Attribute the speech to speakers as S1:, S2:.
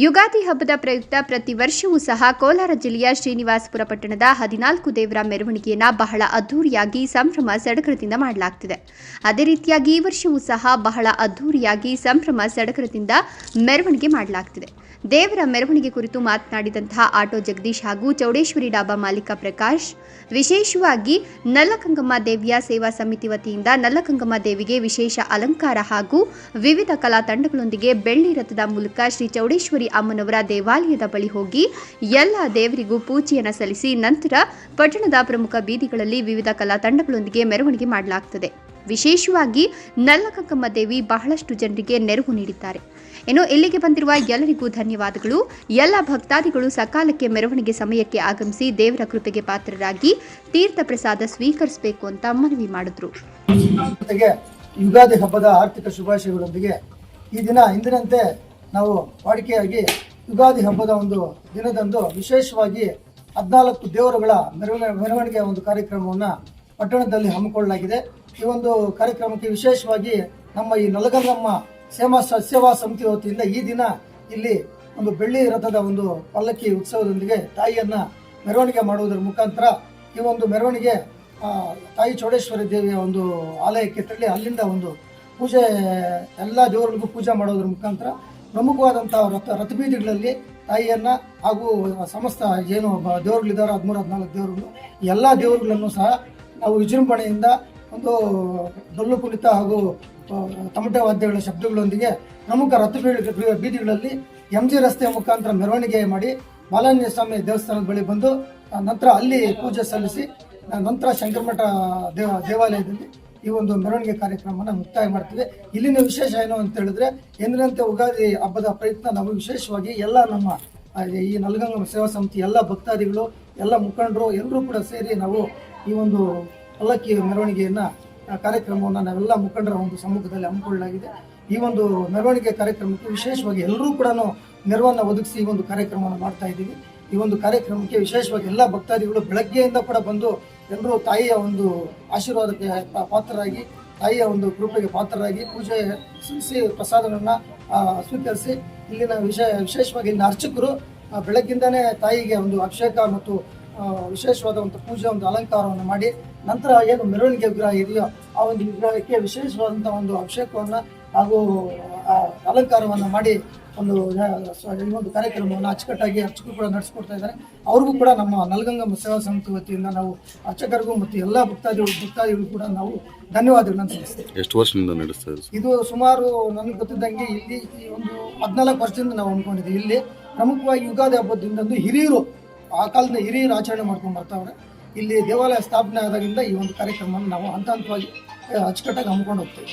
S1: ಯುಗಾದಿ ಹಬ್ಬದ ಪ್ರಯುಕ್ತ ಪ್ರತಿ ವರ್ಷವೂ ಸಹ ಕೋಲಾರ ಜಿಲ್ಲೆಯ ಶ್ರೀನಿವಾಸಪುರ ಪಟ್ಟಣದ 14 ದೇವರ ಮೆರವಣಿಗೆಯನ್ನು ಬಹಳ ಅದ್ದೂರಿಯಾಗಿ ಸಂಭ್ರಮ ಸಡಗರದಿಂದ ಮಾಡಲಾಗುತ್ತಿದೆ. ಅದೇ ರೀತಿಯಾಗಿ ಈ ವರ್ಷವೂ ಸಹ ಬಹಳ ಅದ್ದೂರಿಯಾಗಿ ಸಂಭ್ರಮ ಸಡಗರದಿಂದ ಮೆರವಣಿಗೆ ಮಾಡಲಾಗುತ್ತಿದೆ. ದೇವರ ಮೆರವಣಿಗೆ ಕುರಿತು ಮಾತನಾಡಿದಂತಹ ಆಟೋ ಜಗದೀಶ್ ಹಾಗೂ ಚೌಡೇಶ್ವರಿ ಡಾಬಾ ಮಾಲೀಕ ಪ್ರಕಾಶ್, ವಿಶೇಷವಾಗಿ ನಲ್ಲಕಂಗಮ್ಮ ದೇವಿಯ ಸೇವಾ ಸಮಿತಿ ವತಿಯಿಂದ ನಲ್ಲಕಂಗಮ್ಮ ದೇವಿಗೆ ವಿಶೇಷ ಅಲಂಕಾರ ಹಾಗೂ ವಿವಿಧ ಕಲಾ ತಂಡಗಳೊಂದಿಗೆ ಬೆಳ್ಳಿ ರಥದ ಮೂಲಕ ಶ್ರೀ ಚೌಡೇಶ್ವರಿ ಅಮ್ಮನವರ ದೇವಾಲಯದ ಬಳಿ ಹೋಗಿ ಎಲ್ಲ ದೇವರಿಗೂ ಪೂಜೆಯನ್ನು ಸಲ್ಲಿಸಿ ನಂತರ ಪಟ್ಟಣದ ಪ್ರಮುಖ ಬೀದಿಗಳಲ್ಲಿ ವಿವಿಧ ಕಲಾ ತಂಡಗಳೊಂದಿಗೆ ಮೆರವಣಿಗೆ ಮಾಡಲಾಗುತ್ತದೆ. ವಿಶೇಷವಾಗಿ ನಲ್ಲಕಂಗಮ್ಮ ದೇವಿ ಬಹಳಷ್ಟು ಜನರಿಗೆ ನೆರವು ನೀಡಿದ್ದಾರೆ. ಇನ್ನು ಇಲ್ಲಿಗೆ ಬಂದಿರುವ ಎಲ್ಲರಿಗೂ ಧನ್ಯವಾದಗಳು. ಎಲ್ಲ ಭಕ್ತಾದಿಗಳು ಸಕಾಲಕ್ಕೆ ಮೆರವಣಿಗೆ ಸಮಯಕ್ಕೆ ಆಗಮಿಸಿ ದೇವರ ಕೃಪೆಗೆ ಪಾತ್ರರಾಗಿ ತೀರ್ಥ ಪ್ರಸಾದ ಸ್ವೀಕರಿಸಬೇಕು ಅಂತ ಮನವಿ ಮಾಡಿದ್ರು.
S2: ಯುಗಾದಿ ಹಬ್ಬದ ಆರ್ಥಿಕ ಶುಭಾಶಯಗಳೊಂದಿಗೆ ಈ ದಿನ ಇಂದಿನಂತೆ ನಾವು ವಾಡಿಕೆಯಾಗಿ ಯುಗಾದಿ ಹಬ್ಬದ ಒಂದು ದಿನದಂದು ವಿಶೇಷವಾಗಿ 14 ದೇವರುಗಳ ಮೆರವಣಿಗೆಯ ಒಂದು ಕಾರ್ಯಕ್ರಮವನ್ನು ಪಟ್ಟಣದಲ್ಲಿ ಹಮ್ಮಿಕೊಳ್ಳಲಾಗಿದೆ. ಈ ಒಂದು ಕಾರ್ಯಕ್ರಮಕ್ಕೆ ವಿಶೇಷವಾಗಿ ನಮ್ಮ ಈ ನಲ್ಲಕಂಗಮ್ಮ ಸೇವಾ ಸಮಿತಿ ವತಿಯಿಂದ ಈ ದಿನ ಇಲ್ಲಿ ಒಂದು ಬೆಳ್ಳಿ ರಥದ ಒಂದು ಪಲ್ಲಕ್ಕಿ ಉತ್ಸವದೊಂದಿಗೆ ತಾಯಿಯನ್ನ ಮೆರವಣಿಗೆ ಮಾಡುವುದರ ಮುಖಾಂತರ ಈ ಒಂದು ಮೆರವಣಿಗೆ ತಾಯಿ ಚೌಡೇಶ್ವರಿ ದೇವಿಯ ಒಂದು ಆಲಯಕ್ಕೆ ತೆರಳಿ ಅಲ್ಲಿಂದ ಒಂದು ಪೂಜೆ ಎಲ್ಲ ದೇವರಿಗೂ ಪೂಜೆ ಮಾಡೋದ್ರ ಮುಖಾಂತರ ಪ್ರಮುಖವಾದಂತಹ ರಥಬೀದಿಗಳಲ್ಲಿ ತಾಯಿಯನ್ನ ಹಾಗೂ ಸಮಸ್ತ ಏನು ದೇವರುಗಳಿದ್ದಾರೆ 13-14 ದೇವರುಗಳು ಎಲ್ಲ ದೇವರುಗಳನ್ನು ಸಹ ನಾವು ವಿಜೃಂಭಣೆಯಿಂದ ಒಂದು ಡೊಳ್ಳು ಕುಣಿತ ಹಾಗೂ ತಮಟೆ ವಾದ್ಯಗಳ ಶಬ್ದಗಳೊಂದಿಗೆ ಪ್ರಮುಖ ರಥ ಬೀದಿಗಳಲ್ಲಿ MG ರಸ್ತೆಯ ಮುಖಾಂತರ ಮೆರವಣಿಗೆ ಮಾಡಿ ಬಾಲಾಂಜನೇಯ ಸ್ವಾಮಿ ದೇವಸ್ಥಾನದ ಬಳಿ ಬಂದು ನಂತರ ಅಲ್ಲಿ ಪೂಜೆ ಸಲ್ಲಿಸಿ ನಂತರ ಶಂಕರಮಠ ದೇವಾಲಯದಲ್ಲಿ ಈ ಒಂದು ಮೆರವಣಿಗೆ ಕಾರ್ಯಕ್ರಮವನ್ನು ಮುಕ್ತಾಯ ಮಾಡ್ತೀವಿ. ಇಲ್ಲಿನ ವಿಶೇಷ ಏನು ಅಂತ ಹೇಳಿದ್ರೆ, ಎಂದಿನಂತೆ ಯುಗಾದಿ ಹಬ್ಬದ ಪ್ರಯುಕ್ತ ನಾವು ವಿಶೇಷವಾಗಿ ಎಲ್ಲ ನಮ್ಮ ಈ ನಲ್ಲಕಂಗಮ್ಮ ಸೇವಾ ಸಮಿತಿ ಎಲ್ಲ ಭಕ್ತಾದಿಗಳು ಎಲ್ಲ ಮುಖಂಡರು ಎಲ್ಲರೂ ಕೂಡ ಸೇರಿ ನಾವು ಈ ಒಂದು ಪಲ್ಲಕ್ಕಿ ಮೆರವಣಿಗೆಯನ್ನ ಕಾರ್ಯಕ್ರಮವನ್ನು ನಾವೆಲ್ಲ ಮುಖಂಡರ ಒಂದು ಸಮ್ಮುಖದಲ್ಲಿ ಹಮ್ಮಿಕೊಳ್ಳಲಾಗಿದೆ. ಈ ಒಂದು ಮೆರವಣಿಗೆ ಕಾರ್ಯಕ್ರಮಕ್ಕೆ ವಿಶೇಷವಾಗಿ ಎಲ್ಲರೂ ಕೂಡ ನೆರವನ್ನು ಒದಗಿಸಿ ಈ ಒಂದು ಕಾರ್ಯಕ್ರಮವನ್ನು ಮಾಡ್ತಾ ಇದ್ದೀವಿ. ಈ ಒಂದು ಕಾರ್ಯಕ್ರಮಕ್ಕೆ ವಿಶೇಷವಾಗಿ ಎಲ್ಲ ಭಕ್ತಾದಿಗಳು ಬೆಳಗ್ಗೆಯಿಂದ ಕೂಡ ಬಂದು ಎಲ್ಲರೂ ತಾಯಿಯ ಒಂದು ಆಶೀರ್ವಾದಕ್ಕೆ ಪಾತ್ರರಾಗಿ ತಾಯಿಯ ಒಂದು ಕೃಪೆಗೆ ಪಾತ್ರರಾಗಿ ಪೂಜೆ ಸಲ್ಲಿಸಿ ಪ್ರಸಾದವನ್ನು ಸ್ವೀಕರಿಸಿ ಇಲ್ಲಿನ ವಿಶೇಷವಾಗಿ ಇಲ್ಲಿನ ಅರ್ಚಕರು ಬೆಳಗ್ಗಿಂದನೇ ತಾಯಿಗೆ ಒಂದು ಅಭಿಷೇಕ ಮತ್ತು ವಿಶೇಷವಾದ ಒಂದು ಪೂಜೆ ಒಂದು ಅಲಂಕಾರವನ್ನು ಮಾಡಿ ನಂತರ ಏನು ಮೆರವಣಿಗೆ ವಿಗ್ರಹ ಇದೆಯೋ ಆ ಒಂದು ವಿಗ್ರಹಕ್ಕೆ ವಿಶೇಷವಾದಂಥ ಒಂದು ಅಭಿಷೇಕವನ್ನು ಹಾಗೂ ಅಲಂಕಾರವನ್ನು ಮಾಡಿ ಒಂದು ಕಾರ್ಯಕ್ರಮವನ್ನು ಅಚ್ಚುಕಟ್ಟಾಗಿ ಅರ್ಚಕರು ಕೂಡ ನಡೆಸಿಕೊಡ್ತಾ ಇದ್ದಾರೆ. ಅವ್ರಿಗೂ ಕೂಡ ನಮ್ಮ ನಲ್ಲಕಂಗಮ್ಮ ಸೇವಾ ಸಮಿತಿ ವತಿಯಿಂದ ನಾವು ಅರ್ಚಕರಿಗೂ ಮತ್ತು ಎಲ್ಲ ಭಕ್ತಾದಿಗಳು ಕೂಡ ನಾವು ಧನ್ಯವಾದಗಳನ್ನು ಸಲ್ಲಿಸ್ತೇವೆ.
S3: ಎಷ್ಟು ವರ್ಷದಿಂದ ನಡೆಸ್ತಾ ಇದ್ದೀವಿ?
S2: ಇದು ಸುಮಾರು ನನಗೆ ಗೊತ್ತಿದ್ದಂಗೆ ಇಲ್ಲಿ ಒಂದು 14 ವರ್ಷದಿಂದ ನಾವು ಅಂದ್ಕೊಂಡಿದ್ದೀವಿ. ಇಲ್ಲಿ ಪ್ರಮುಖವಾಗಿ ಯುಗಾದಿ ಹಬ್ಬದಿಂದಂದು ಹಿರಿಯರು ಆ ಕಾಲದಿಂದ ಹಿರಿಯರು ಆಚರಣೆ ಮಾಡ್ಕೊಂಡು ಬರ್ತಾವ್ರೆ. ಇಲ್ಲಿ ದೇವಾಲಯ ಸ್ಥಾಪನೆ ಆದಾಗಿಂದ ಈ ಒಂದು ಕಾರ್ಯಕ್ರಮವನ್ನು ನಾವು ಹಂತ ಹಂತವಾಗಿ ಅಚ್ಚುಕಟ್ಟಾಗಿ ಹಮ್ಮಿಕೊಂಡು ಹೋಗ್ತೇವೆ.